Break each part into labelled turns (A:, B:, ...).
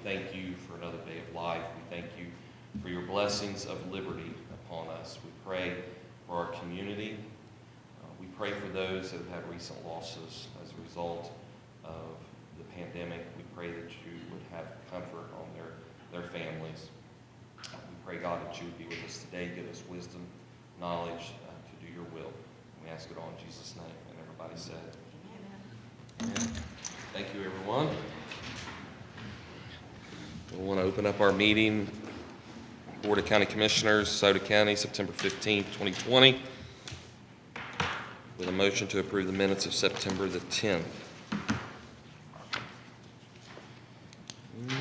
A: thank you for another day of life. We thank you for your blessings of liberty upon us. We pray for our community. We pray for those that have had recent losses as a result of the pandemic. We pray that you would have comfort on their families. We pray, God, that you would be with us today, give us wisdom, knowledge to do your will. We ask it all in Jesus' name. And everybody said, Amen. Thank you, everyone. We want to open up our meeting. Board of County Commissioners, Scioto County, September 15th, 2020, with a motion to approve the minutes of September the 10th. I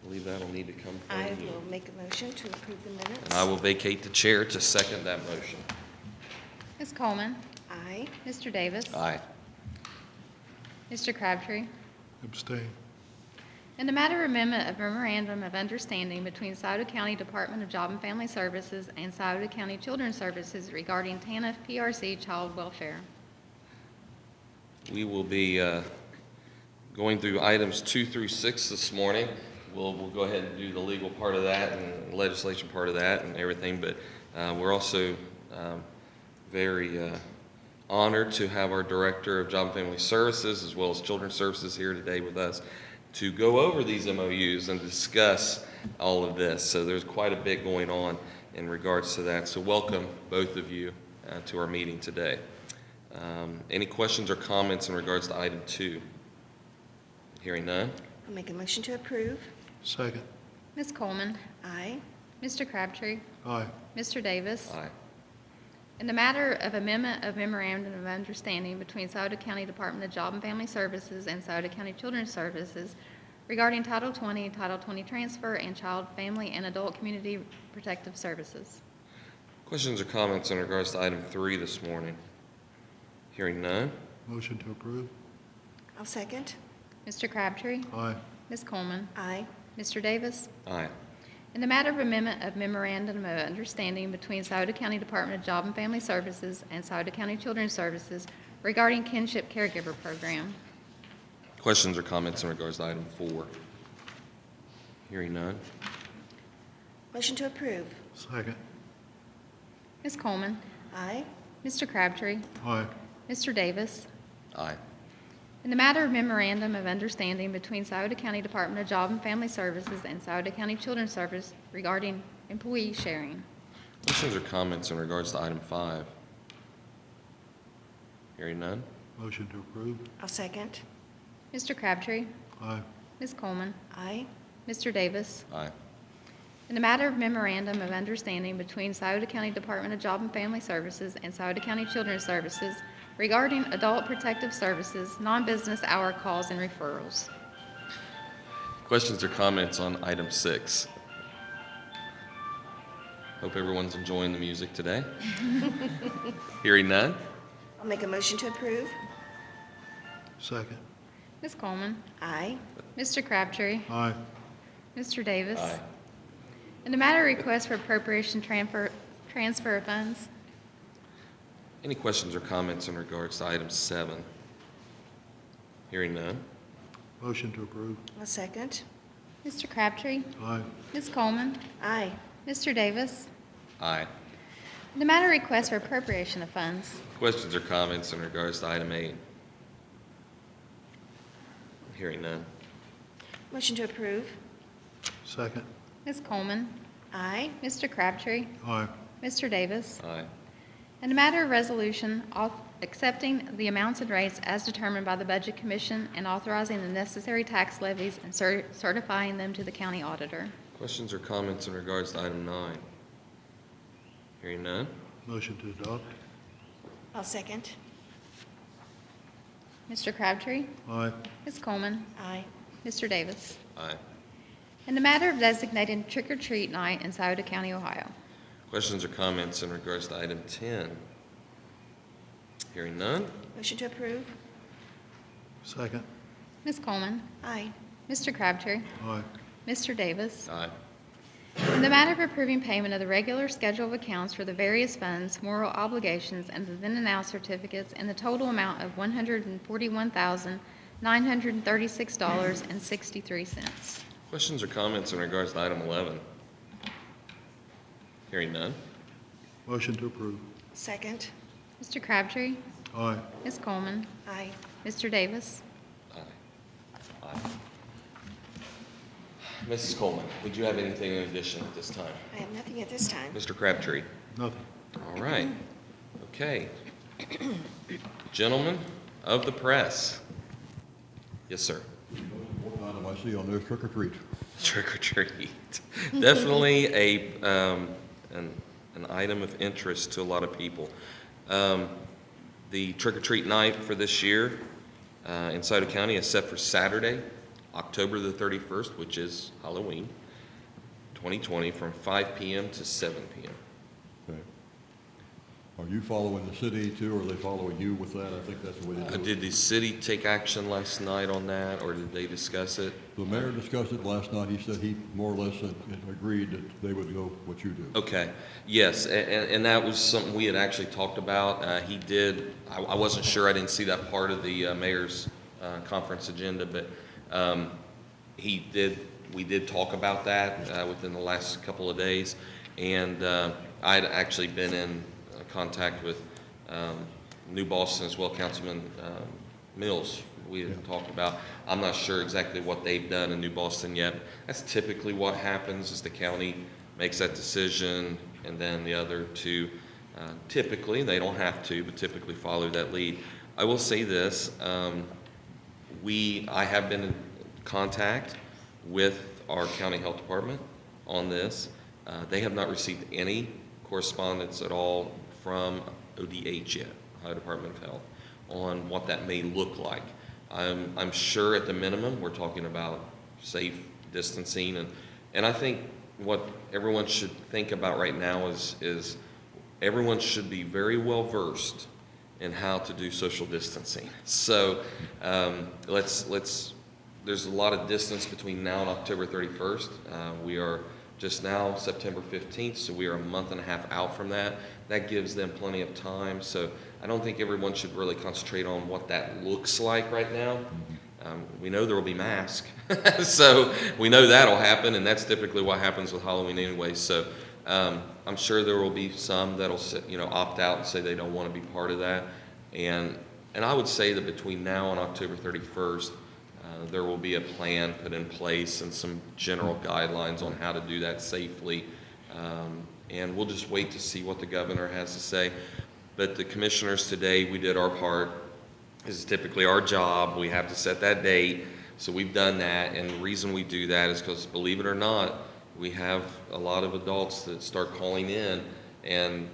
A: believe that'll need to come from
B: I
A: you.
B: will make a motion to approve the minutes.
A: And I will vacate the chair to second that motion.
C: Ms. Coleman.
B: Aye.
C: Mr. Davis.
A: Aye.
C: Mr. Crabtree.
D: Abstain.
C: In the matter of amendment of memorandum of understanding between Scioto County Department of Job and Family Services and Scioto County Children's Services regarding TANF PRC child welfare.
A: We will be going through items 2 through 6 this morning. We'll go ahead and do the legal part of that and the legislation part of that and everything, but we're also very honored to have our Director of Job and Family Services as well as Children's Services here today with us to go over these MOUs and discuss all of this. So there's quite a bit going on in regards to that. So welcome, both of you, to our meeting today. Any questions or comments in regards to item 2? Hearing none.
B: I'll make a motion to approve.
D: Second.
C: Ms. Coleman.
B: Aye.
C: Mr. Crabtree.
D: Aye.
C: Mr. Davis.
A: Aye.
C: In the matter of amendment of memorandum of understanding between Scioto County Department of Job and Family Services and Scioto County Children's Services regarding Title 20, Title 20 transfer, and Child, Family, and Adult Community Protective Services.
A: Questions or comments in regards to item 3 this morning? Hearing none.
D: Motion to approve.
B: I'll second.
C: Mr. Crabtree.
D: Aye.
C: Ms. Coleman.
B: Aye.
C: Mr. Davis.
A: Aye.
C: In the matter of amendment of memorandum of understanding between Scioto County Department of Job and Family Services and Scioto County Children's Services regarding kinship caregiver program.
A: Questions or comments in regards to item 4? Hearing none.
B: Motion to approve.
D: Second.
C: Ms. Coleman.
B: Aye.
C: Mr. Crabtree.
D: Aye.
C: Mr. Davis.
A: Aye.
C: In the matter of memorandum of understanding between Scioto County Department of Job and Family Services and Scioto County Children's Service regarding employee sharing.
A: Questions or comments in regards to item 5? Hearing none.
D: Motion to approve.
B: I'll second.
C: Mr. Crabtree.
D: Aye.
C: Ms. Coleman.
B: Aye.
C: Mr. Davis.
A: Aye.
C: In the matter of memorandum of understanding between Scioto County Department of Job and Family Services and Scioto County Children's Services regarding adult protective services, non-business hour calls, and referrals.
A: Questions or comments on item 6? Hope everyone's enjoying the music today. Hearing none.
B: I'll make a motion to approve.
D: Second.
C: Ms. Coleman.
B: Aye.
C: Mr. Crabtree.
D: Aye.
C: Mr. Davis.
A: Aye.
C: In the matter of request for appropriation transfer of funds.
A: Any questions or comments in regards to item 7? Hearing none.
D: Motion to approve.
B: I'll second.
C: Mr. Crabtree.
D: Aye.
C: Ms. Coleman.
B: Aye.
C: Mr. Davis.
A: Aye.
C: In the matter of request for appropriation of funds.
A: Questions or comments in regards to item 8? Hearing none.
B: Motion to approve.
D: Second.
C: Ms. Coleman.
B: Aye.
C: Mr. Crabtree.
D: Aye.
C: Mr. Davis.
A: Aye.
C: In the matter of resolution, accepting the amounts and rates as determined by the Budget Commission and authorizing the necessary tax levies and certifying them to the county auditor.
A: Questions or comments in regards to item 9? Hearing none.
D: Motion to adopt.
B: I'll second.
C: Mr. Crabtree.
D: Aye.
C: Ms. Coleman.
B: Aye.
C: Mr. Davis.
A: Aye.
C: In the matter of designating trick-or-treat night in Scioto County, Ohio.
A: Questions or comments in regards to item 10? Hearing none.
B: Motion to approve.
D: Second.
C: Ms. Coleman.
B: Aye.
C: Mr. Crabtree.
D: Aye.
C: Mr. Davis.
A: Aye.
C: In the matter of approving payment of the regular schedule of accounts for the various funds, moral obligations, and the then and now certificates in the total amount of $936.63.
A: Questions or comments in regards to item 11? Hearing none.
D: Motion to approve.
B: Second.
C: Mr. Crabtree,
D: Aye.
C: Ms. Coleman,
B: Aye.
C: Mr. Davis.
A: Aye. Aye. Mrs. Coleman, would you have anything in addition at this time?
B: I have nothing at this time.
A: Mr. Crabtree?
D: Nothing.
A: All right. Okay. Gentlemen of the press. Yes, sir.
E: What item I see on there, trick or treat.
A: Trick or treat. Definitely an item of interest to a lot of people. The trick or treat night for this year in Scioto County is set for Saturday, October the 31st, which is Halloween, 2020, from 5 p.m. to 7 p.m.
E: Okay. Are you following the city too, or are they following you with that? I think that's the way they do it.
A: Did the city take action last night on that, or did they discuss it?
E: The mayor discussed it last night. He said he more or less agreed that they would go what you do.
A: Okay, yes, and that was something we had actually talked about. He did, I wasn't sure, I didn't see that part of the mayor's conference agenda, but we did talk about that within the last couple of days, and I'd actually been in contact with New Boston as well, Councilman Mills. We had talked about, I'm not sure exactly what they've done in New Boston yet. That's typically what happens, is the county makes that decision, and then the other two, typically, they don't have to, but typically follow that lead. I will say this, I have been in contact with our county health department on this. They have not received any correspondence at all from ODH yet, Ohio Department of Health, on what that may look like. I'm sure at the minimum, we're talking about safe distancing, and I think what everyone should think about right now is everyone should be very well versed in how to do social distancing. So there's a lot of distance between now and October 31st. We are just now September 15th, so we are a month and a half out from that. That gives them plenty of time, so I don't think everyone should really concentrate on what that looks like right now. We know there will be masks, so we know that'll happen, and that's typically what happens with Halloween anyway. So I'm sure there will be some that'll opt out and say they don't want to be part of that. And I would say that between now and October 31st, there will be a plan put in place and some general guidelines on how to do that safely. And we'll just wait to see what the governor has to say. But the commissioners today, we did our part. This is typically our job. We have to set that date. So we've done that. And the reason we do that is because, believe it or not, we have a lot of adults that start calling in. And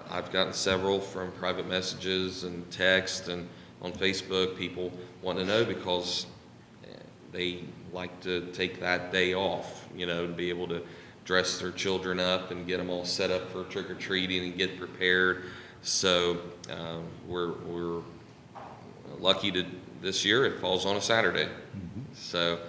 A: I've gotten several from private messages and text and on Facebook, people want to know because they like to take that day off, to be able to dress their children up and get them all set up for trick-or-treating and get prepared. So we're lucky to this year it falls on a Saturday. So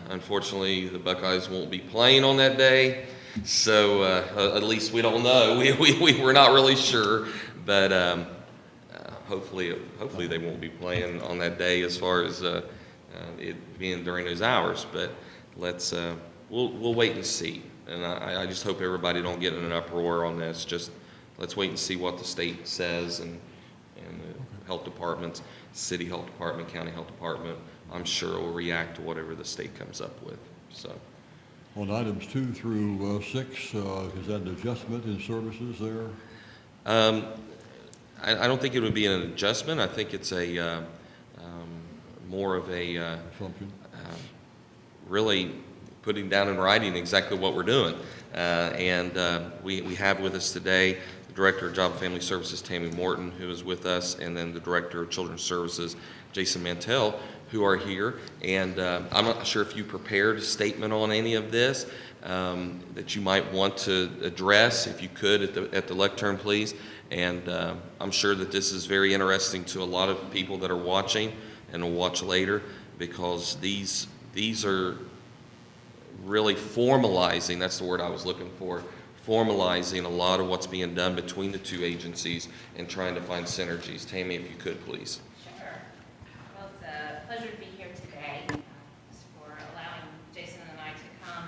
A: unfortunately the Buckeyes won't be playing on that day. So at least we don't know. We're not really sure, but hopefully they won't be playing on that day as far as it being during those hours. But let's we'll wait and see. And I just hope everybody don't get in an uproar on this. Just let's wait and see what the state says and the health departments, city health department, county health department, I'm sure will react to whatever the state comes up with. So
E: On items 2 through 6, is that an adjustment in services there?
A: I don't think it would be an adjustment. I think it's a more of a
E: Assumption?
A: really putting down in writing exactly what we're doing. We have with us today the Director of Job and Family Services, Tammy Morton, who is with us, and then the Director of Children's Services, Jason Mantell, who are here. And I'm not sure if you prepared a statement on any of this that you might want to address. If you could at the lectern, please. And I'm sure that this is very interesting to a lot of people that are watching and will watch later, because these are really formalizing, that's the word I was looking for, formalizing a lot of what's being done between the two agencies and trying to find synergies. Tammy, if you could, please.
F: Sure. Well, it's a pleasure to be here today for allowing Jason and I to come.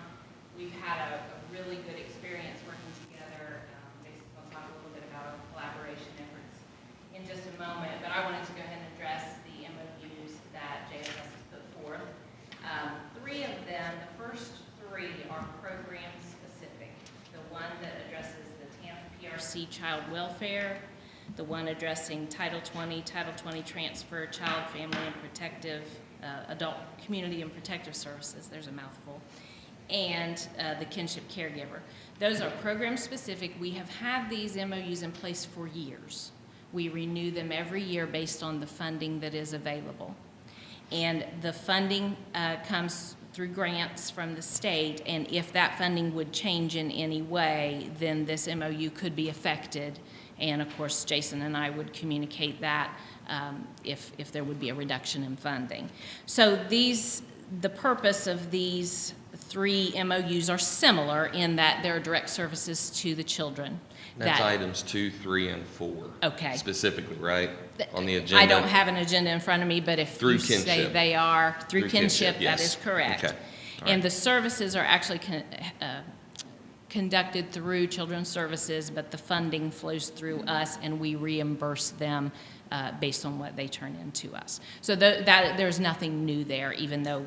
F: We've had a really good experience working together. Jason's going to talk a little bit about our collaboration efforts in just a moment, but I wanted to go ahead and address the MOUs that JFS has put forth. Three of them, the first three are program specific. The one that addresses the Tampa PRC child welfare, the one addressing Title 20 transfer, child, family, and protective, adult, community, and protective services, there's a mouthful, and the kinship caregiver. Those are program specific. We have had these MOUs in place for years. We renew them every year based on the funding that is available. And the funding comes through grants from the state, and if that funding would change in any way, then this MOU could be affected. And of course, Jason and I would communicate that if there would be a reduction in funding. So the purpose of these three MOUs are similar in that they're direct services to the children.
A: That's items 2, 3, and 4.
F: Okay.
A: Specifically, right? On the agenda.
F: I don't have an agenda in front of me, but if
A: Through
F: you say
A: kinship.
F: they are through kinship,
A: yes.
F: that is correct.
A: Okay. All
F: And
A: right.
F: the services are actually conducted through Children's Services, but the funding flows through us, and we reimburse them based on what they turn into us. So there's nothing new there, even though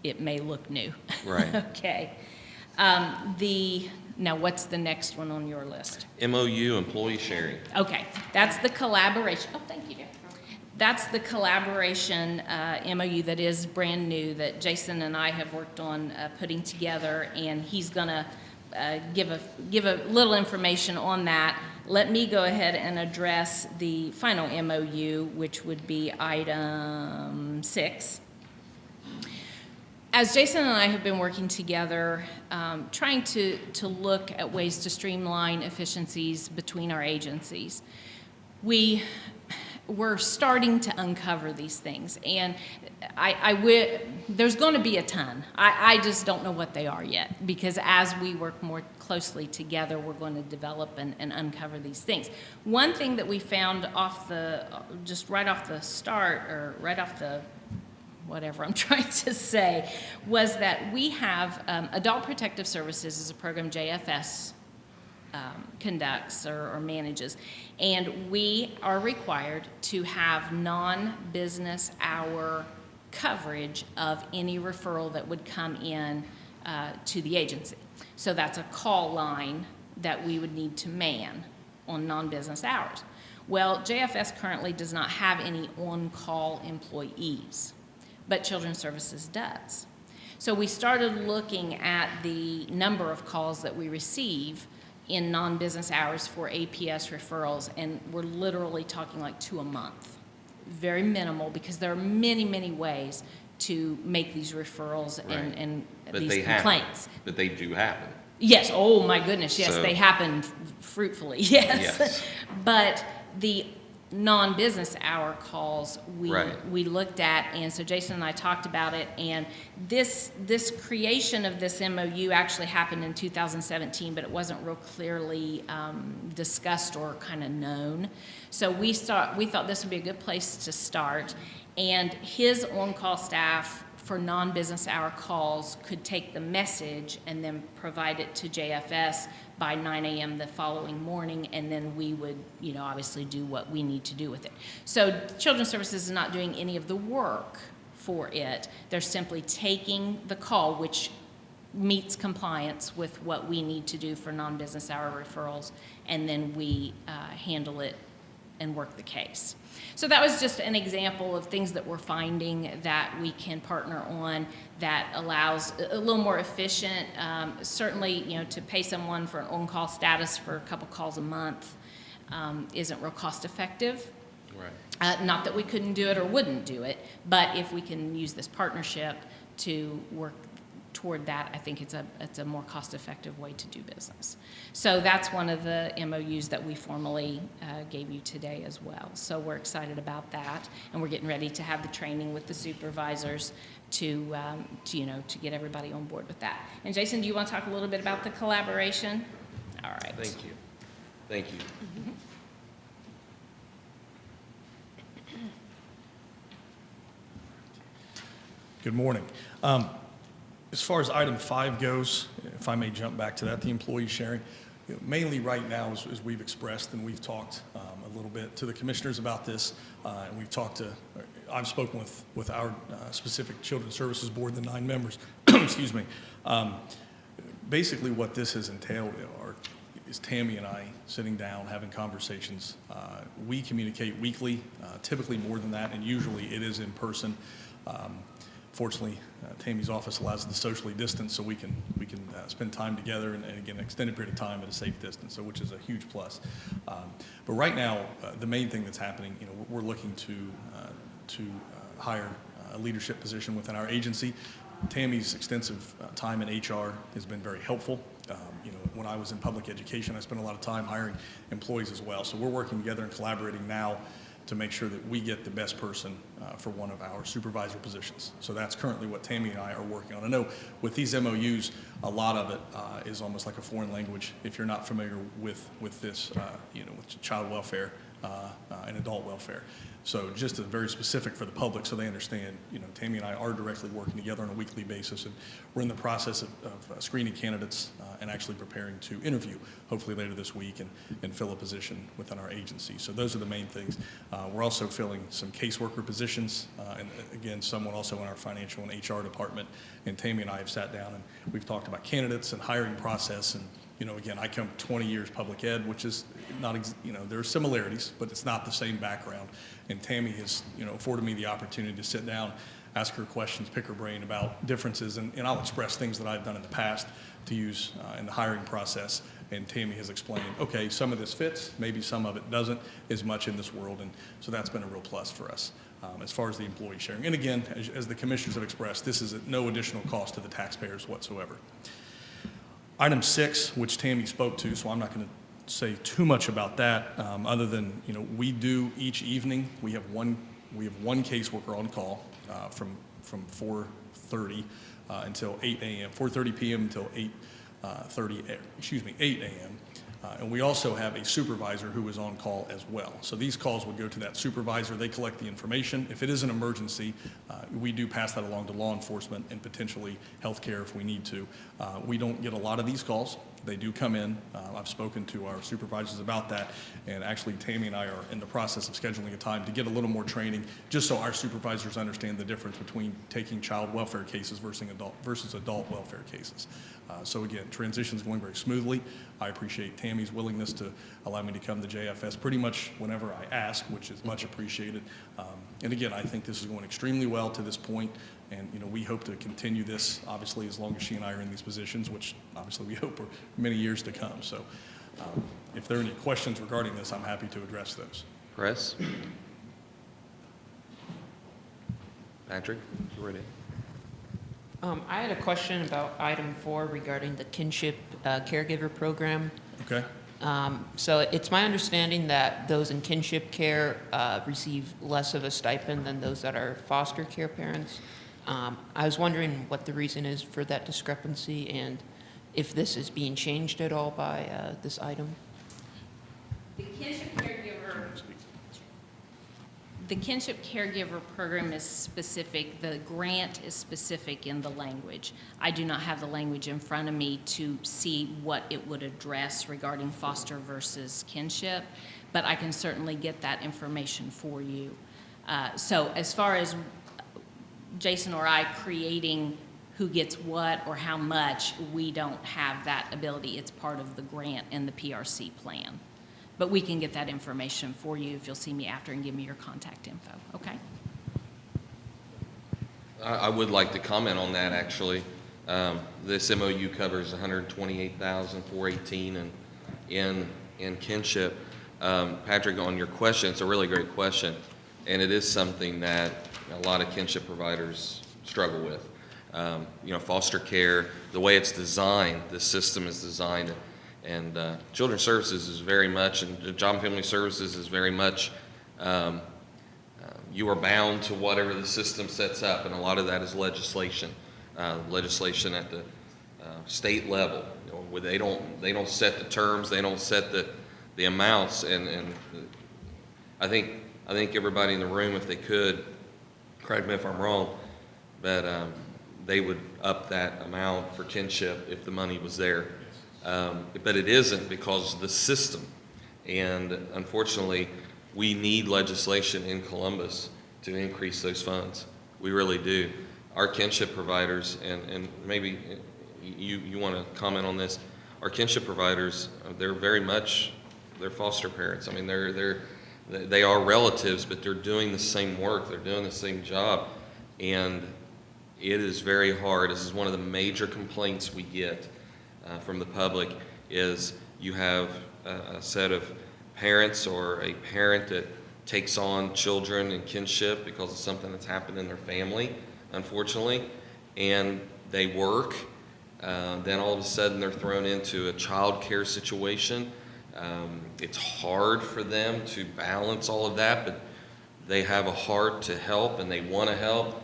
F: it may look new.
A: Right.
F: Okay. Now, what's the next one on your list?
A: MOU, employee sharing.
F: Okay, that's the collaboration. Oh, thank you, dear. That's the collaboration MOU that is brand new that Jason and I have worked on putting together, and he's going to give a little information on that. Let me go ahead and address the final MOU, which would be item 6. As Jason and I have been working together, trying to look at ways to streamline efficiencies between our agencies, we're starting to uncover these things, and there's going to be a ton. I just don't know what they are yet, because as we work more closely together, we're going to develop and uncover these things. One thing that we found just right off the start, or right off the whatever I'm trying to say, was that we have Adult Protective Services is a program JFS conducts or manages, and we are required to have non-business hour coverage of any referral that would come in to the agency. So that's a call line that we would need to man on non-business hours. Well, JFS currently does not have any on-call employees, but Children's Services does. So we started looking at the number of calls that we receive in non-business hours for APS referrals, and we're literally talking like 2 a month. Very minimal, because there are many, many ways to make these referrals
A: Right.
F: and
A: But
F: these
A: they
F: complaints.
A: happen. But they do happen.
F: Yes, oh my goodness, yes,
A: So-
F: they happen fruitfully, yes.
A: Yes.
F: But the non-business hour calls
A: Right.
F: we looked at, and so Jason and I talked about it, and this creation of this MOU actually happened in 2017, but it wasn't real clearly discussed or kind of known. So we thought this would be a good place to start, and his on-call staff for non-business hour calls could take the message and then provide it to JFS by 9 a.m. the following morning, and then we would, obviously do what we need to do with it. So Children's Services is not doing any of the work for it. They're simply taking the call, which meets compliance with what we need to do for non-business hour referrals, and then we handle it and work the case. So that was just an example of things that we're finding that we can partner on that allows a little more efficient. Certainly, to pay someone for an on-call status for a couple calls a month isn't real cost effective.
A: Right.
F: Not that we couldn't do it or wouldn't do it, but if we can use this partnership to work toward that, I think it's a more cost-effective way to do business. So that's one of the MOUs that we formally gave you today as well. So we're excited about that, and we're getting ready to have the training with the supervisors to get everybody on board with that. And Jason, do you want to talk a little bit about the collaboration? All right.
A: Thank you. Thank you.
G: Good morning. As far as item 5 goes, if I may jump back to that, the employee sharing, mainly right now, as we've expressed and we've talked a little bit to the commissioners about this, and I've spoken with our specific Children's Services Board, the 9 members, excuse me. Basically what this has entailed is Tammy and I sitting down, having conversations. We communicate weekly, typically more than that, and usually it is in person. Fortunately, Tammy's office allows us to socially distance, so we can spend time together, and again, an extended period of time at a safe distance, so which is a huge plus. But right now, the main thing that's happening, we're looking to hire a leadership position within our agency. Tammy's extensive time in HR has been very helpful. When I was in public education, I spent a lot of time hiring employees as well. So we're working together and collaborating now to make sure that we get the best person for one of our supervisor positions. So that's currently what Tammy and I are working on. I know with these MOUs, a lot of it is almost like a foreign language if you're not familiar with this, with child welfare and adult welfare. So just very specific for the public so they understand, Tammy and I are directly working together on a weekly basis, and we're in the process of screening candidates and actually preparing to interview, hopefully later this week, and fill a position within our agency. So those are the main things. We're also filling some caseworker positions, and again, someone also in our financial and HR department, and Tammy and I have sat down and we've talked about candidates and hiring process, and again, I come 20 years public ed, which is not, there are similarities, but it's not the same background. And Tammy has, afforded me the opportunity to sit down, ask her questions, pick her brain about differences, and I'll express things that I've done in the past to use in the hiring process. And Tammy has explained, okay, some of this fits, maybe some of it doesn't as much in this world, and so that's been a real plus for us as far as the employee sharing. And again, as the commissioners have expressed, this is at no additional cost to the taxpayers whatsoever. Item 6, which Tammy spoke to, so I'm not going to say too much about that, other than we do each evening. We have one caseworker on call from 4:30 until 8 a.m. 4:30 p.m. until 8 a.m. And we also have a supervisor who is on call as well. So these calls would go to that supervisor. They collect the information. If it is an emergency, we do pass that along to law enforcement and potentially healthcare if we need to. We don't get a lot of these calls. They do come in. I've spoken to our supervisors about that, and actually Tammy and I are in the process of scheduling a time to get a little more training, just so our supervisors understand the difference between taking child welfare cases versus adult welfare cases. So again, transition is going very smoothly. I appreciate Tammy's willingness to allow me to come to JFS pretty much whenever I ask, which is much appreciated. And again, I think this is going extremely well to this point, and we hope to continue this, obviously, as long as she and I are in these positions, which obviously we hope are many years to come. So if there are any questions regarding this, I'm happy to address those.
A: Press? Patrick, you ready?
H: I had a question about item 4 regarding the kinship caregiver program.
G: Okay.
H: So it's my understanding that those in kinship care receive less of a stipend than those that are foster care parents. I was wondering what the reason is for that discrepancy, and if this is being changed at all by this item.
F: The kinship caregiver program is specific, the grant is specific in the language. I do not have the language in front of me to see what it would address regarding foster versus kinship, but I can certainly get that information for you. So as far as Jason or I creating who gets what or how much, we don't have that ability. It's part of the grant and the PRC plan. But we can get that information for you if you'll see me after and give me your contact info, okay?
A: I would like to comment on that, actually. This MOU covers $128,418 in kinship. Patrick, on your question, it's a really great question, and it is something that a lot of kinship providers struggle with. Foster care, the way it's designed, the system is designed, and Children's Services is very much, and Job and Family Services is very much, you are bound to whatever the system sets up, and a lot of that is legislation at the state level. Where they don't set the terms, they don't set the amounts, and I think everybody in the room, if they could, correct me if I'm wrong, but they would up that amount for kinship if the money was there. But it isn't because of the system. And unfortunately, we need legislation in Columbus to increase those funds. We really do. Our kinship providers, and maybe you want to comment on this, our kinship providers, they're very much, they're foster parents. I mean, they are relatives, but they're doing the same work. They're doing the same job. And it is very hard. This is one of the major complaints we get from the public is you have a set of parents or a parent that takes on children and kinship because of something that's happened in their family, unfortunately, and they work. Then all of a sudden they're thrown into a child care situation. It's hard for them to balance all of that, but they have a heart to help and they want to help,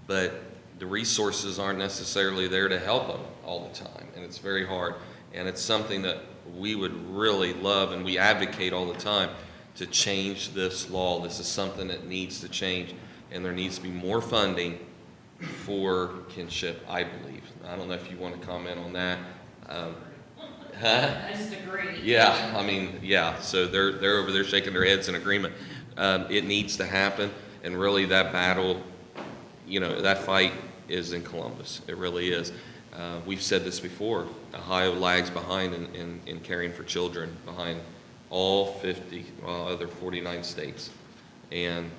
A: but the resources aren't necessarily there to help them all the time, and it's very hard. And it's something that we would really love, and we advocate all the time, to change this law. This is something that needs to change, and there needs to be more funding for kinship, I believe. I don't know if you want to comment on that.
F: I just agree.
A: Yeah, I mean, yeah, so they're over there shaking their heads in agreement. It needs to happen, and really that battle, that fight is in Columbus. It really is. We've said this before, Ohio lags behind in caring for children, behind all 50, other 49 states. And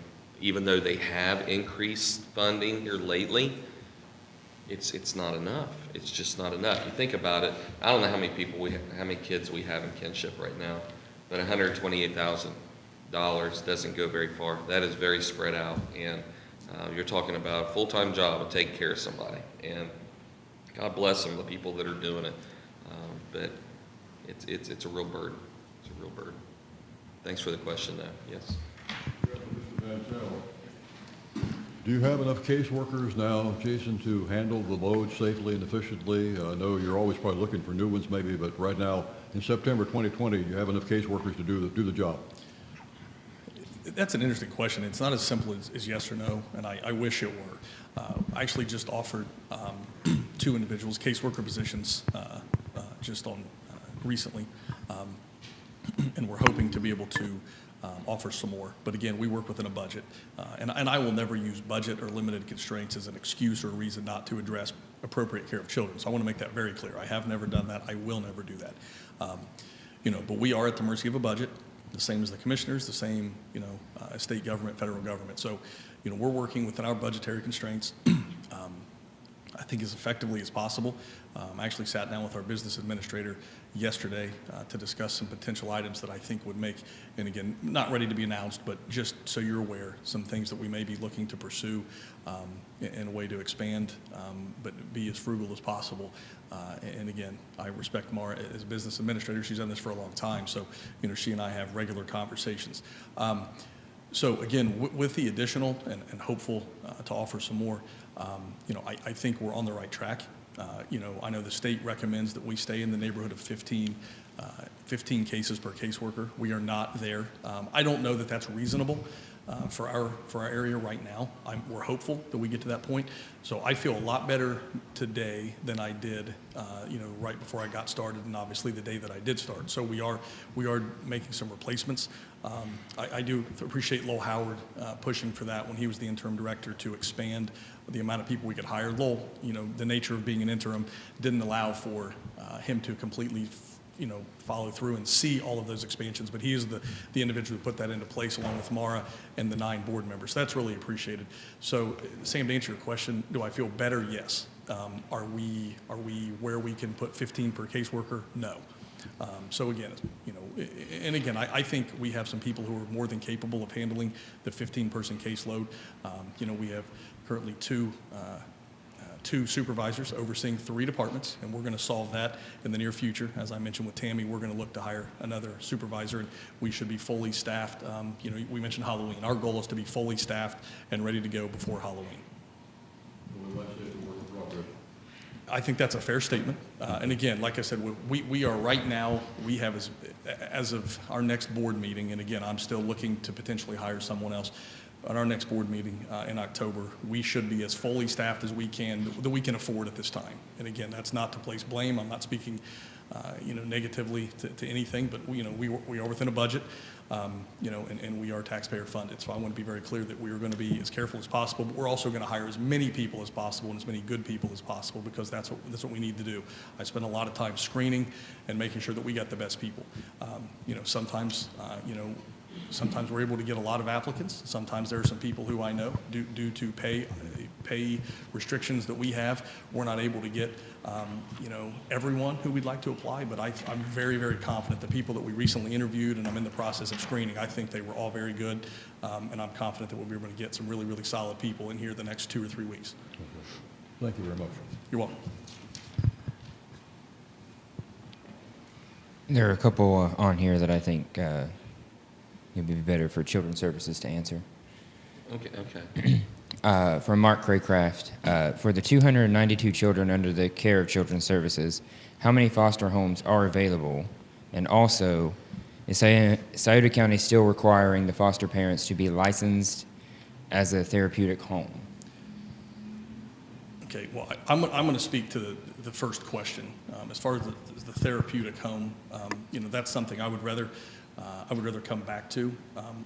A: even though they have increased funding here lately, it's not enough. It's just not enough. You think about it, I don't know how many kids we have in kinship right now, but $128,000 doesn't go very far. That is very spread out, and you're talking about a full-time job of taking care of somebody, and God bless them, the people that are doing it, but it's a real burden. It's a real burden. Thanks for the question, though. Yes.
E: Mr. Mantell, do you have enough caseworkers now, Jason, to handle the load safely and efficiently? I know you're always probably looking for new ones maybe, but right now, in September 2020, you have enough caseworkers to do the job?
G: That's an interesting question. It's not as simple as yes or no, and I wish it were. I actually just offered 2 individuals caseworker positions just on recently, and we're hoping to be able to offer some more. But again, we work within a budget, and I will never use budget or limited constraints as an excuse or a reason not to address appropriate care of children. So I want to make that very clear. I have never done that. I will never do that. But we are at the mercy of a budget, the same as the commissioners, the same, as state government, federal government. So, we're working within our budgetary constraints, I think as effectively as possible. I actually sat down with our business administrator yesterday to discuss some potential items that I think would make, and again, not ready to be announced, but just so you're aware, some things that we may be looking to pursue in a way to expand, but be as frugal as possible. And again, I respect Mara as business administrator. She's done this for a long time, so she and I have regular conversations. So again, with the additional and hopeful to offer some more, I think we're on the right track. I know the state recommends that we stay in the neighborhood of 15 cases per caseworker. We are not there. I don't know that that's reasonable for our area right now. We're hopeful that we get to that point. So I feel a lot better today than I did, right before I got started, and obviously the day that I did start. So we are making some replacements. I do appreciate Lowell Howard pushing for that when he was the interim director to expand the amount of people we could hire. Lowell, the nature of being an interim didn't allow for him to completely follow through and see all of those expansions, but he is the individual who put that into place along with Mara and the 9 board members. That's really appreciated. So Sam, to answer your question, do I feel better? Yes. Are we where we can put 15 per caseworker? No. So again, and again, I think we have some people who are more than capable of handling the 15-person caseload. We have currently two supervisors overseeing 3 departments, and we're going to solve that in the near future. As I mentioned with Tammy, we're going to look to hire another supervisor, and we should be fully staffed. We mentioned Halloween. Our goal is to be fully staffed and ready to go before Halloween. I think that's a fair statement. And again, like I said, we are right now, we have as of our next board meeting, and again, I'm still looking to potentially hire someone else. on our next board meeting in October, we should be as fully staffed as we can, that we can afford at this time. And again, that's not to place blame. I'm not speaking, negatively to anything, but we are within a budget, and we are taxpayer funded. So I want to be very clear that we are going to be as careful as possible, but we're also going to hire as many people as possible and as many good people as possible, because that's what we need to do. I spend a lot of time screening and making sure that we got the best people. Sometimes we're able to get a lot of applicants. Sometimes there are some people who I know, due to pay restrictions that we have, we're not able to get, everyone who we'd like to apply. But I'm very, very confident the people that we recently interviewed, and I'm in the process of screening, I think they were all very good. And I'm confident that we'll be able to get some really, really solid people in here the next 2 or 3 weeks.
E: Thank you very much.
G: You're welcome.
I: There are a couple on here that I think it'd be better for Children's Services to answer.
A: Okay.
I: From Mark Craycraft, for the 292 children under the care of Children's Services, how many foster homes are available? And also, is Scioto County still requiring the foster parents to be licensed as a therapeutic home?
G: Okay, well, I'm going to speak to the first question. As far as the therapeutic home, that's something I would rather come back to.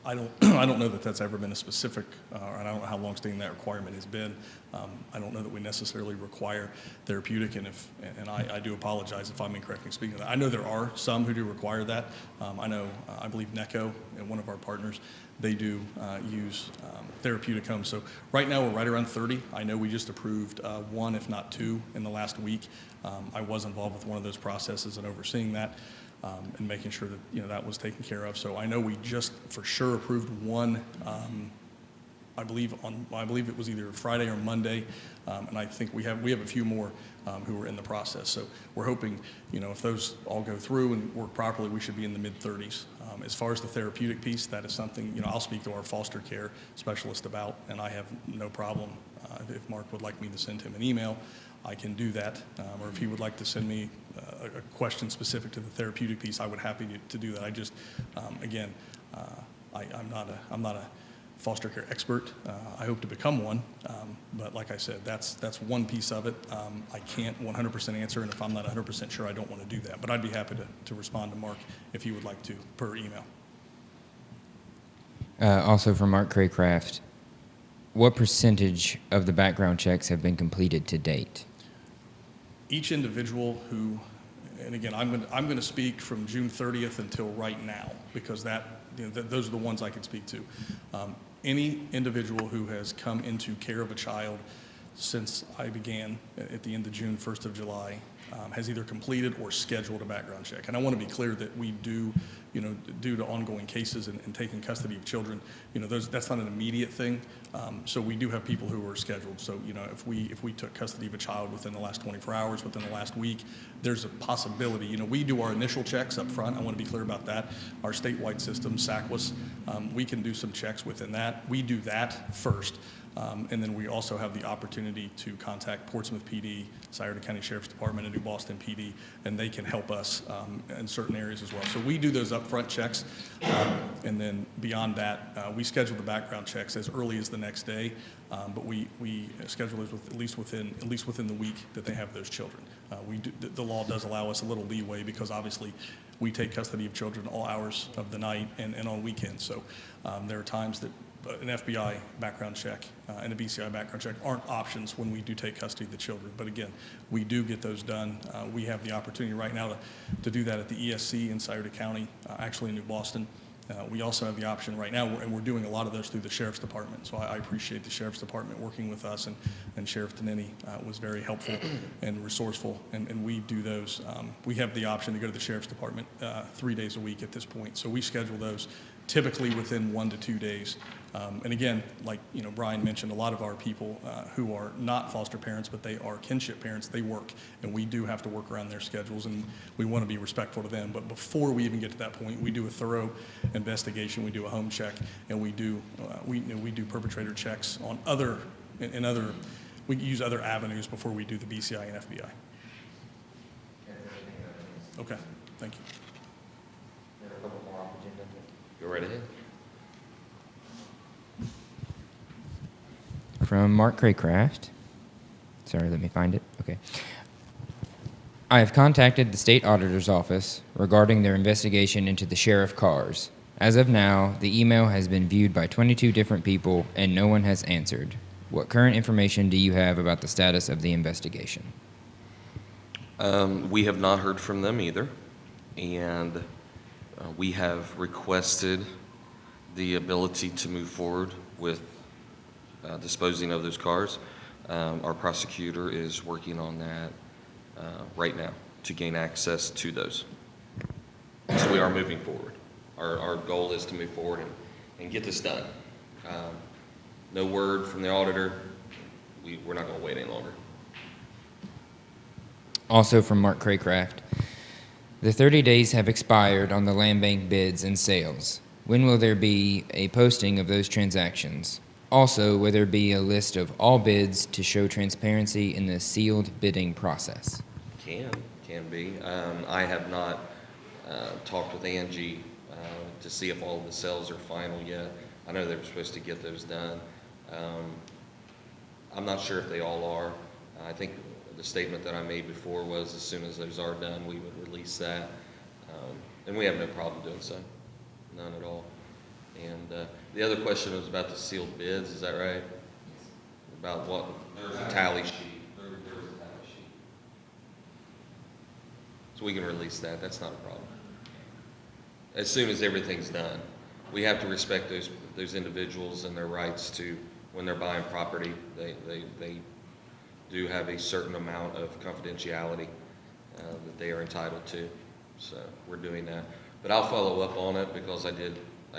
G: I don't know that that's ever been a specific, or I don't know how long-standing that requirement has been. I don't know that we necessarily require therapeutic, and I do apologize if I'm incorrect in speaking of that. I know there are some who do require that. I believe NECO, and one of our partners, they do use therapeutic homes. So right now we're right around 30. I know we just approved 1, if not 2, in the last week. I was involved with one of those processes and overseeing that. And making sure that that was taken care of. So I know we just for sure approved 1. I believe it was either Friday or Monday, and I think we have a few more who are in the process. So we're hoping, if those all go through and work properly, we should be in the mid-30s. As far as the therapeutic piece, that is something I'll speak to our foster care specialist about, and I have no problem if Mark would like me to send him an email. I can do that, or if he would like to send me a question specific to the therapeutic piece, I would happy to do that. I just, again, I'm not a foster care expert. I hope to become one, but like I said, that's one piece of it. I can't 100% answer, and if I'm not 100% sure, I don't want to do that. But I'd be happy to respond to Mark if he would like to per email.
I: Also from Mark Craycraft, what percentage of the background checks have been completed to date?
G: Each individual who, and again, I'm going to speak from June 30th until right now, because those are the ones I can speak to. Any individual who has come into care of a child since I began at the end of June, 1st of July, has either completed or scheduled a background check. And I want to be clear that we do, due to ongoing cases and taking custody of children, that's not an immediate thing. So we do have people who are scheduled. So, if we took custody of a child within the last 24 hours, within the last week, there's a possibility. We do our initial checks up front. I want to be clear about that. Our statewide system, SACWIS, we can do some checks within that. We do that first. And then we also have the opportunity to contact Portsmouth PD, Scioto County Sheriff's Department, and New Boston PD, and they can help us in certain areas as well. So we do those upfront checks, and then beyond that, we schedule the background checks as early as the next day, but we schedule those at least within the week that they have those children. The law does allow us a little leeway because obviously we take custody of children all hours of the night and on weekends. So there are times that an FBI background check and a BCI background check aren't options when we do take custody of the children. But again, we do get those done. We have the opportunity right now to do that at the ESC in Scioto County, actually in New Boston. We also have the option right now, and we're doing a lot of those through the Sheriff's Department. So I appreciate the Sheriff's Department working with us, and Sheriff Tenenny was very helpful and resourceful, and we do those. We have the option to go to the Sheriff's Department 3 days a week at this point. So we schedule those typically within 1 to 2 days. And again, like Brian mentioned, a lot of our people who are not foster parents, but they are kinship parents, they work, and we do have to work around their schedules, and we want to be respectful to them. But before we even get to that point, we do a thorough investigation, we do a home check, and we do perpetrator checks on we use other avenues before we do the BCI and FBI. Okay, thank you.
A: Go right ahead.
I: from Mark Craycraft. Sorry, let me find it. Okay. I have contacted the state auditor's office regarding their investigation into the sheriff cars. As of now, the email has been viewed by 22 different people and no one has answered. What current information do you have about the status of the investigation?
A: We have not heard from them either, and we have requested the ability to move forward with disposing of those cars. Our prosecutor is working on that right now to gain access to those. So we are moving forward. Our goal is to move forward and get this done. No word from the auditor. We're not going to wait any longer.
I: Also from Mark Craycraft. The 30 days have expired on the land bank bids and sales. When will there be a posting of those transactions? Also, will there be a list of all bids to show transparency in the sealed bidding process?
A: Can be. I have not talked with Angie to see if all of the sales are final yet. I know they were supposed to get those done. I'm not sure if they all are. I think the statement that I made before was as soon as those are done, we would release that. And we have no problem doing so. None at all. And the other question was about the sealed bids, is that right? About what? There's a tally sheet. There was a tally sheet. So we can release that. That's not a problem. As soon as everything's done. We have to respect those individuals and their rights to, when they're buying property, they do have a certain amount of confidentiality that they are entitled to. So we're doing that. But I'll follow up on it because I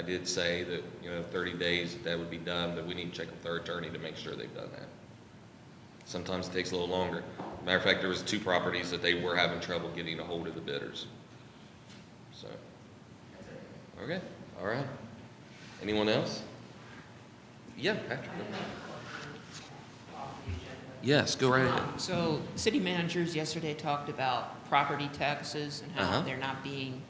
A: did say that 30 days that would be done, but we need to check with our attorney to make sure they've done that. Sometimes it takes a little longer. Matter of fact, there was 2 properties that they were having trouble getting a hold of the bidders. So, okay, all right. Anyone else? Yeah, Patrick. Yes, go right ahead.
H: So city managers yesterday talked about property taxes and how they're not being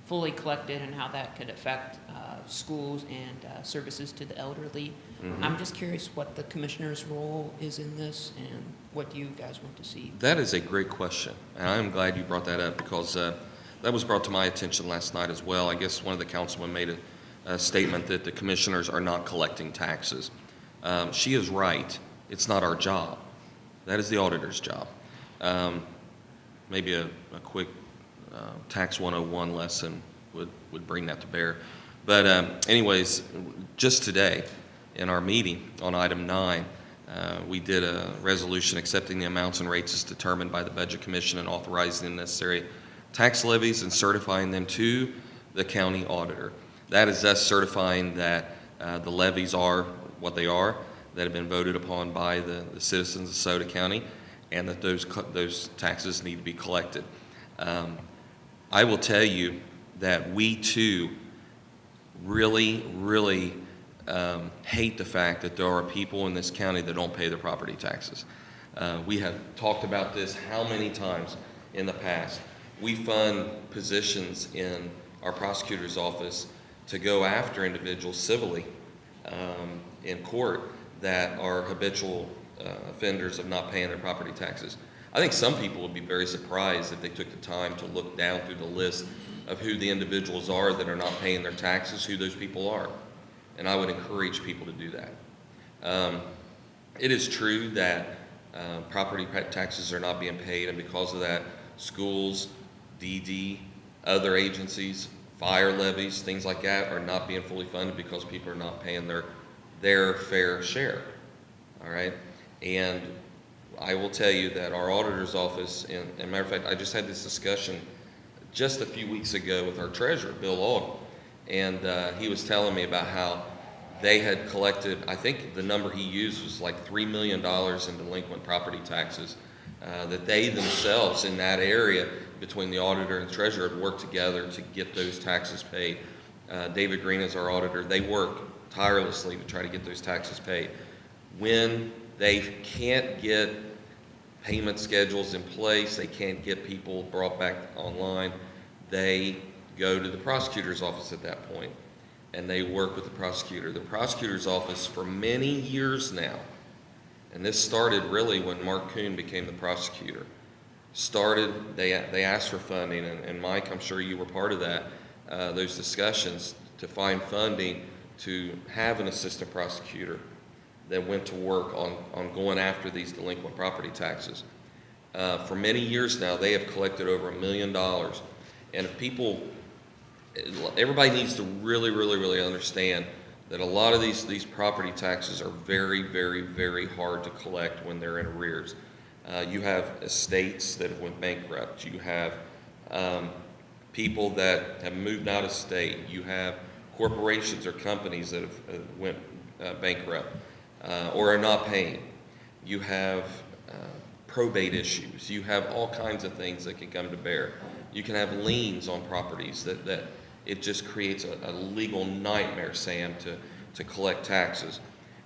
H: fully collected and how that could affect schools and services to the elderly.
A: Mm-hmm.
H: I'm just curious what the commissioner's role is in this and what you guys want to see.
A: That is a great question, and I'm glad you brought that up because that was brought to my attention last night as well. I guess one of the councilmen made a statement that the commissioners are not collecting taxes. She is right. It's not our job. That is the auditor's job. Maybe a quick tax 101 lesson would bring that to bear. But anyways, just today in our meeting on item 9, we did a resolution accepting the amounts and rates as determined by the Budget Commission and authorizing the necessary tax levies and certifying them to the county auditor. That is us certifying that the levies are what they are, that have been voted upon by the citizens of Scioto County, and that those taxes need to be collected. I will tell you that we too really hate the fact that there are people in this county that don't pay their property taxes. We have talked about this how many times in the past. We fund positions in our prosecutor's office to go after individuals civilly in court that are habitual offenders of not paying their property taxes. I think some people would be very surprised if they took the time to look down through the list of who the individuals are that are not paying their taxes, who those people are. And I would encourage people to do that. It is true that property taxes are not being paid, and because of that, schools, DD, other agencies, fire levies, things like that are not being fully funded because people are not paying their fair share. All right? And I will tell you that our auditor's office, and matter of fact, I just had this discussion just a few weeks ago with our treasurer, Bill Aug, and he was telling me about how they had collected, I think the number he used was like $3 million in delinquent property taxes, that they themselves in that area between the auditor and the treasurer had worked together to get those taxes paid. David Green is our auditor. They work tirelessly to try to get those taxes paid. When they can't get payment schedules in place, they can't get people brought back online, they go to the prosecutor's office at that point, and they work with the prosecutor. The prosecutor's office for many years now And this started really when Mark Kuhn became the prosecutor. They asked for funding, and Mike, I'm sure you were part of that, those discussions to find funding to have an assistant prosecutor that went to work on going after these delinquent property taxes. For many years now, they have collected over $1 million. And everybody needs to really, really, really understand that a lot of these property taxes are very, very, very hard to collect when they're in arrears. You have estates that have went bankrupt. You have people that have moved out of state. You have corporations or companies that have went bankrupt or are not paying. You have probate issues. You have all kinds of things that can come to bear. You can have liens on properties that it just creates a legal nightmare, Sam, to collect taxes.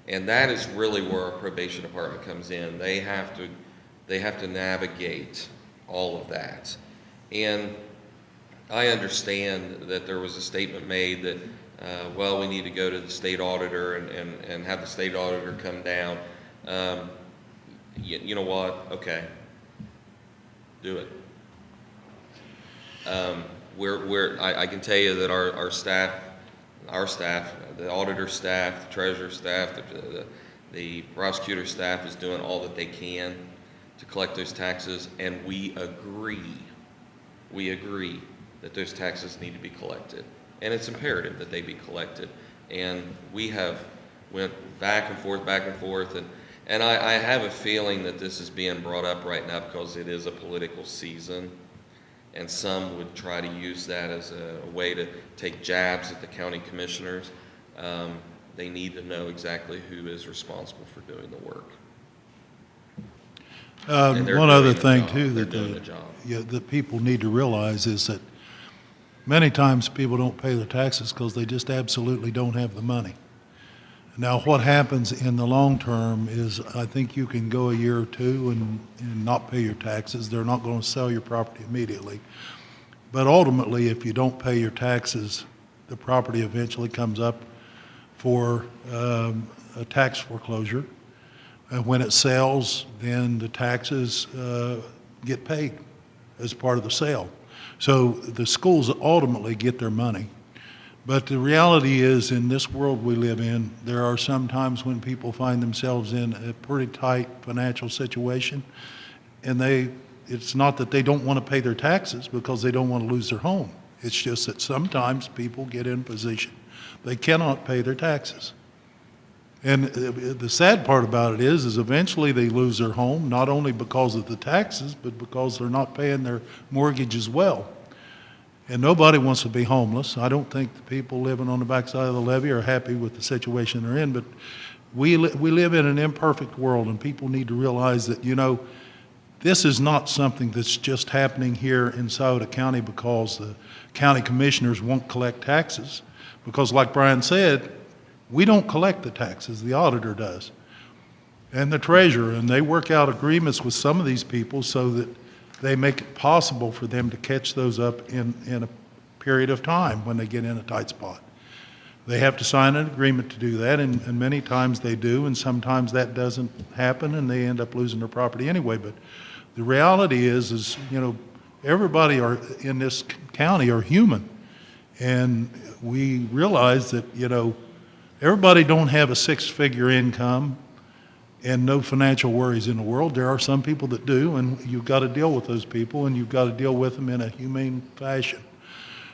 A: And that is really where our probation department comes in. They have to navigate all of that. And I understand that there was a statement made that, well, we need to go to the state auditor and have the state auditor come down. You know what? Okay. Do it. I can tell you that our staff, the auditor staff, the treasurer staff, the prosecutor staff is doing all that they can to collect those taxes, and we agree that those taxes need to be collected, and it's imperative that they be collected. And we have went back and forth, and I have a feeling that this is being brought up right now because it is a political season, and some would try to use that as a way to take jabs at the county commissioners. They need to know exactly who is responsible for doing the work. And they're
D: One
A: doing
D: other
A: the
D: thing
A: job.
D: too
A: They're
D: that
A: doing the job.
D: that people need to realize is that many times people don't pay their taxes because they just absolutely don't have the money. Now, what happens in the long term is I think you can go a year or two and not pay your taxes. They're not going to sell your property immediately. But ultimately, if you don't pay your taxes, the property eventually comes up for a tax foreclosure. And when it sells, then the taxes get paid as part of the sale. So the schools ultimately get their money. But the reality is, in this world we live in, there are some times when people find themselves in a pretty tight financial situation, and it's not that they don't want to pay their taxes because they don't want to lose their home. It's just that sometimes people get in a position they cannot pay their taxes. And the sad part about it is eventually they lose their home, not only because of the taxes, but because they're not paying their mortgage as well. And nobody wants to be homeless. I don't think the people living on the backside of the levee are happy with the situation they're in, but we live in an imperfect world, and people need to realize that, this is not something that's just happening here in Scioto County because the county commissioners won't collect taxes. Because like Brian said, we don't collect the taxes, the auditor does, and the treasurer, and they work out agreements with some of these people so that they make it possible for them to catch those up in a period of time when they get in a tight spot. They have to sign an agreement to do that, and many times they do, and sometimes that doesn't happen, and they end up losing their property anyway. But the reality is everybody in this county are human, and we realize that, everybody don't have a six-figure income and no financial worries in the world. There are some people that do, and you've got to deal with those people, and you've got to deal with them in a humane fashion.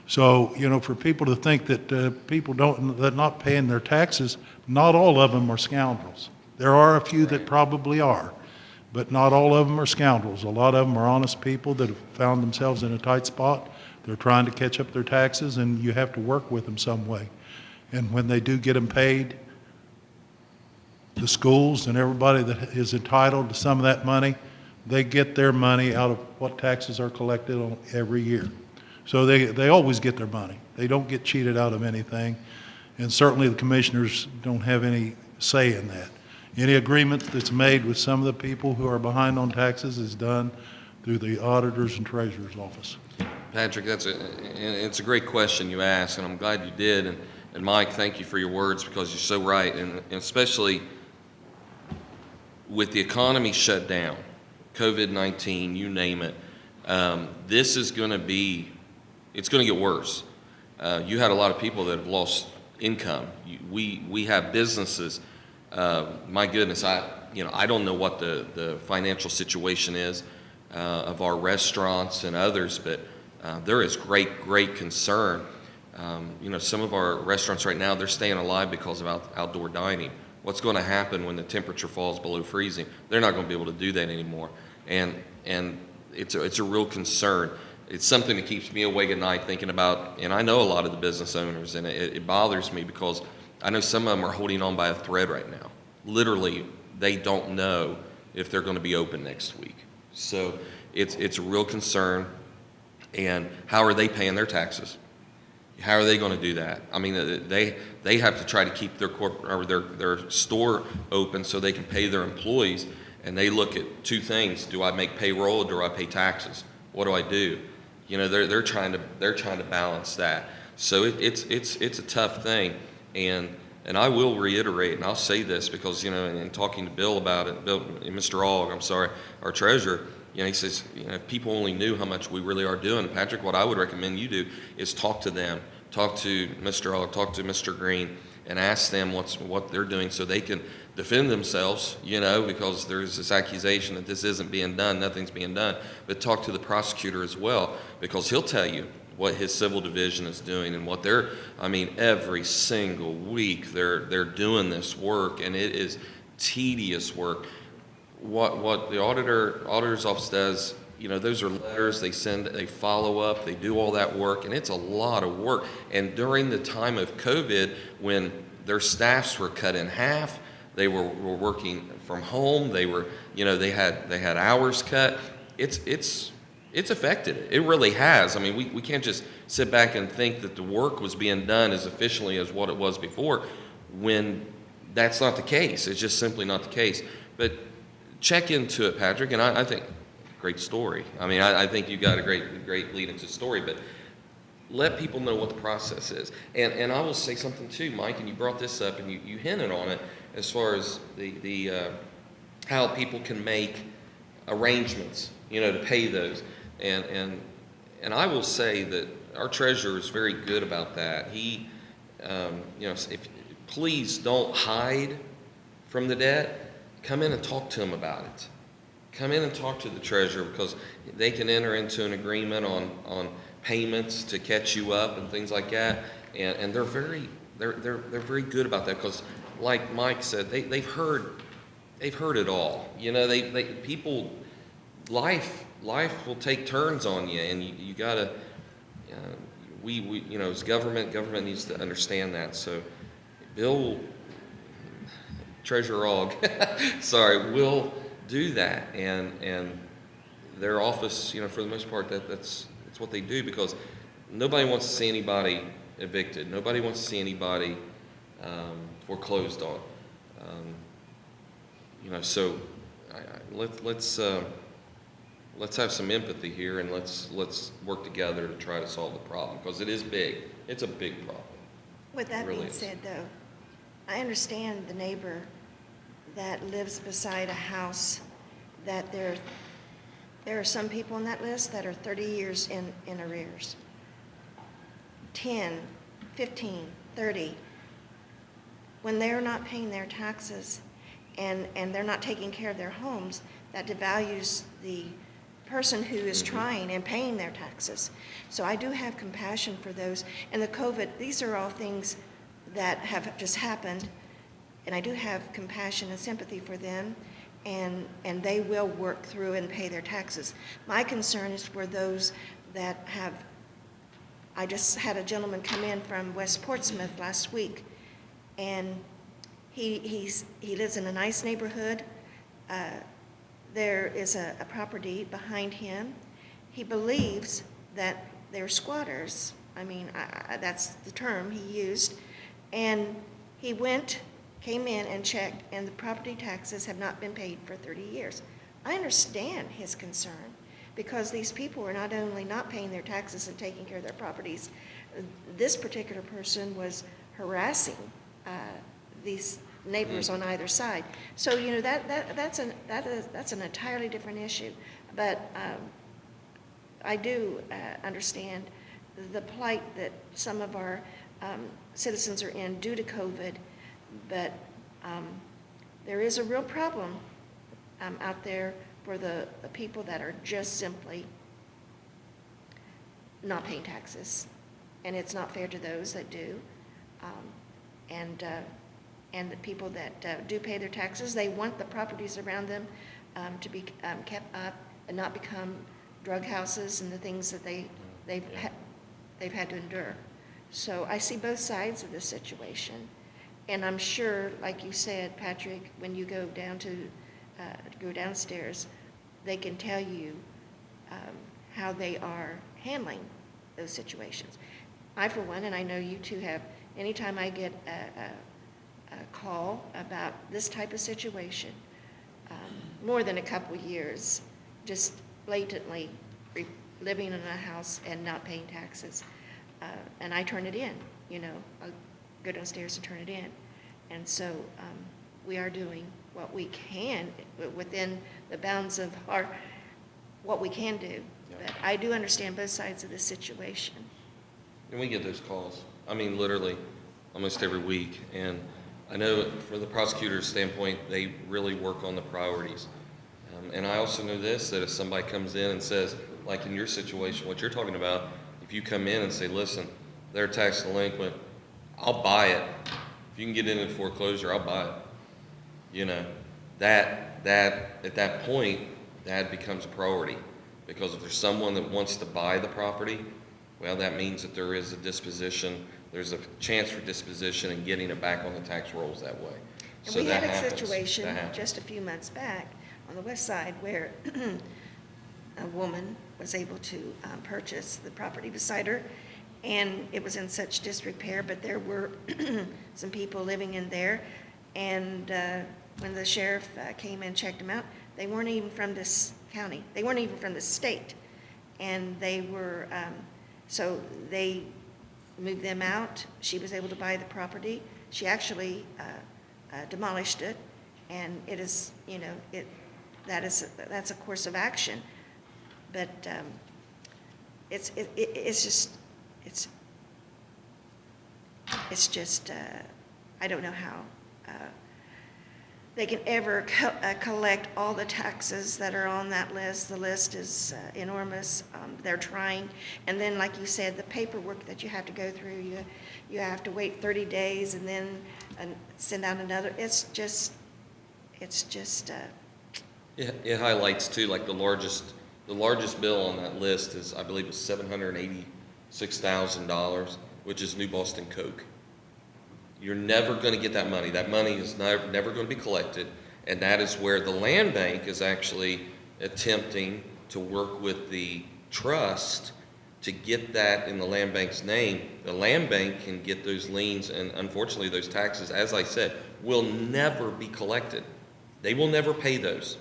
D: So, for people to think that people that not paying their taxes, not all of them are scoundrels. There are a few that probably are, but not all of them are scoundrels. A lot of them are honest people that have found themselves in a tight spot. They're trying to catch up their taxes, and you have to work with them some way. And when they do get them paid, the schools and everybody that is entitled to some of that money, they get their money out of what taxes are collected on every year. So they always get their money. They don't get cheated out of anything. And certainly the commissioners don't have any say in that. Any agreement that's made with some of the people who are behind on taxes is done through the auditor's and treasurer's office.
A: Patrick, it's a great question you asked, and I'm glad you did. And Mike, thank you for your words, because you're so right, and especially with the economy shut down, COVID-19, you name it, this is going to be, it's going to get worse. You had a lot of people that have lost income. We have businesses. My goodness, I don't know what the financial situation is of our restaurants and others, but there is great concern. Some of our restaurants right now, they're staying alive because of outdoor dining. What's going to happen when the temperature falls below freezing? They're not going to be able to do that anymore, and it's a real concern. It's something that keeps me awake at night thinking about, and I know a lot of the business owners, and it bothers me because I know some of them are holding on by a thread right now. Literally, they don't know if they're going to be open next week. So it's a real concern. And how are they paying their taxes? How are they going to do that? I mean, they have to try to keep their store open so they can pay their employees, and they look at two things: do I make payroll or do I pay taxes? What do I do? They're trying to balance that. So it's a tough thing, and I will reiterate, and I'll say this because in talking to Bill about it, Mr. Aug, I'm sorry, our treasurer. He says, if people only knew how much we really are doing. Patrick, what I would recommend you do is talk to them, talk to Mr. Aug, talk to Mr. Green, and ask them what they're doing so they can defend themselves, because there's this accusation that this isn't being done, nothing's being done. But talk to the prosecutor as well, because he'll tell you what his civil division is doing and what every single week they're doing this work, and it is tedious work. What the auditor's office does, those are letters they send, they follow up, they do all that work, and it's a lot of work. And during the time of COVID, when their staffs were cut in half, they were working from home, they were, they had hours cut. It's affected it. It really has. I mean, we can't just sit back and think that the work was being done as efficiently as what it was before, when that's not the case. It's just simply not the case. But check into it, Patrick, and I think great story. I think you got a great lead into the story, but let people know what the process is. And I will say something too, Mike, and you brought this up and you hinted on it as far as the how people can make arrangements, to pay those. And I will say that our treasurer is very good about that. He, please don't hide from the debt. Come in and talk to them about it. Come in and talk to the treasurer, because they can enter into an agreement on payments to catch you up and things like that. And they're very good about that, because like Mike said, they've heard it all. People, life will take turns on you, and you gotta. As government needs to understand that. So, Bill. Treasurer Aug, sorry, will do that, and their office, for the most part, that's what they do, because nobody wants to see anybody evicted. Nobody wants to see anybody foreclosed on. So let's have some empathy here, and let's work together to try to solve the problem, because it is big. It's a big problem.
B: With that
A: really
B: being
A: is.
B: said, though, I understand the neighbor that lives beside a house that there are some people on that list that are 30 years in arrears. 10, 15, 30. When they're not paying their taxes and they're not taking care of their homes, that devalues the person who is trying and paying their taxes. So I do have compassion for those. And the COVID, these are all things that have just happened. And I do have compassion and sympathy for them, and they will work through and pay their taxes. My concern is for those that have, I just had a gentleman come in from West Portsmouth last week, and he lives in a nice neighborhood. There is a property behind him. He believes that they're squatters. That's the term he used. And he came in and checked, and the property taxes have not been paid for 30 years. I understand his concern, because these people are not only not paying their taxes and taking care of their properties, this particular person was harassing neighbors on either side. So, you know, that's an entirely different issue. But I do understand the plight that some of our citizens are in due to COVID, but there is a real problem out there for the people that are just simply not paying taxes. And it's not fair to those that do. And the people that do pay their taxes, they want the properties around them to be kept up and not become drug houses and the things that they've had to endure. So I see both sides of the situation. And I'm sure, like you said, Patrick, when you go downstairs, they can tell you how they are handling those situations. I, for one, and I know you two have, anytime I get a call about this type of situation, more than a couple years, just blatantly living in a house and not paying taxes, and I turn it in, you know, I'll go downstairs and turn it in. And so we are doing what we can within the bounds of what we can do. But I do understand both sides of the situation.
A: And we get those calls. I mean, literally, almost every week. And I know from the prosecutor's standpoint, they really work on the priorities. And I also know this, that if somebody comes in and says, like in your situation, what you're talking about, if you come in and say, listen, they're tax delinquent, I'll buy it. If you can get in at foreclosure, I'll buy it. You know, that at that point, that becomes a priority. Because if there's someone that wants to buy the property, well, that means that there is a disposition, there's a chance for disposition and getting it back on the tax rolls that way.
B: And
A: So
B: we
A: that
B: had a
A: happens.
B: situation
A: That happens.
B: just a few months back on the west side where a woman was able to purchase the property beside her, and it was in such disrepair, but there were some people living in there, and when the sheriff came and checked them out, they weren't even from this county. They weren't even from the state. And they were, so they moved them out. She was able to buy the property. She actually demolished it, and it is, you know, that's a course of action. But it's just I don't know how they can ever collect all the taxes that are on that list. The list is enormous. They're trying, and then, like you said, the paperwork that you have to go through. You have to wait 30 days and then send out another. It's just.
A: It highlights too, like the largest bill on that list is, I believe, is $786,000, which is New Boston Coke. You're never going to get that money. That money is never going to be collected, and that is where the land bank is actually attempting to work with the trust to get that in the land bank's name. The land bank can get those liens, and unfortunately those taxes, as I said, will never be collected. They will never pay those.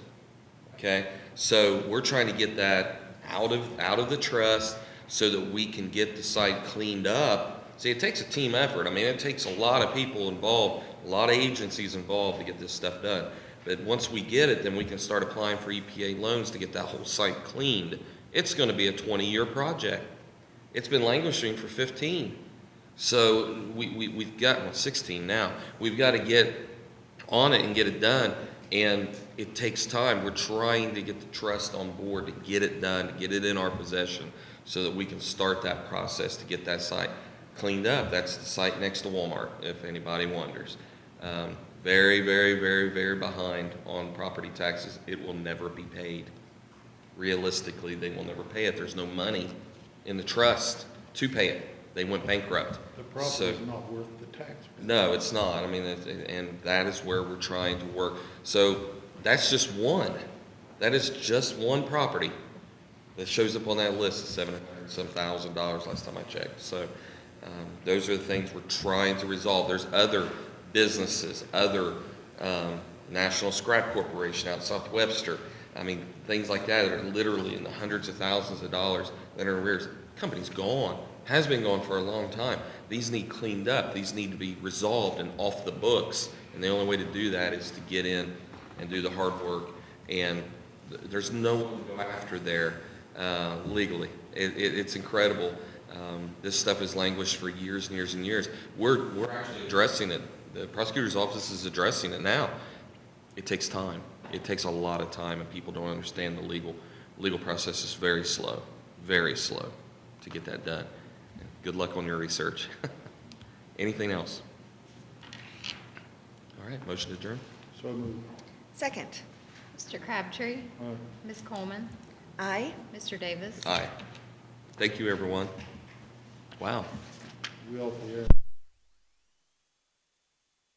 A: Okay, so we're trying to get that out of the trust so that we can get the site cleaned up. See, it takes a team effort. I mean, it takes a lot of people involved, a lot of agencies involved to get this stuff done. But once we get it, then we can start applying for EPA loans to get that whole site cleaned. It's going to be a 20-year project. It's been languishing for 15. So we've got, well, 16 now. We've got to get on it and get it done. And it takes time. We're trying to get the trust on board to get it done, to get it in our possession so that we can start that process to get that site cleaned up. That's the site next to Walmart, if anybody wonders. Very, very, very, very behind on property taxes. It will never be paid. Realistically, they will never pay it. There's no money in the trust to pay it. They went bankrupt.
D: The property is not worth the tax.
A: No, it's not. I mean, and that is where we're trying to work. So that's just one. That is just one property that shows up on that list of $700,000 last time I checked. So those are the things we're trying to resolve. There's other businesses, other National Scrap Corporation out South Webster. I mean, things like that are literally in the hundreds of thousands of dollars that are in arrears. The company's gone. Has been gone for a long time. These need cleaned up. These need to be resolved and off the books And the only way to do that is to get in and do the hard work. And there's no one to go after there legally. It's incredible. This stuff has languished for years and years and years. We're actually addressing it. The prosecutor's office is addressing it now. It takes time. It takes a lot of time, and people don't understand the legal process is very slow to get that done. Good luck on your research. Anything else? All right, motion to adjourn.
D: So moved.
B: Second.
C: Mr. Crabtree. Ms. Coleman.
B: Aye.
C: Mr. Davis.
A: Aye. Thank you, everyone. Wow.
D: We all, yeah.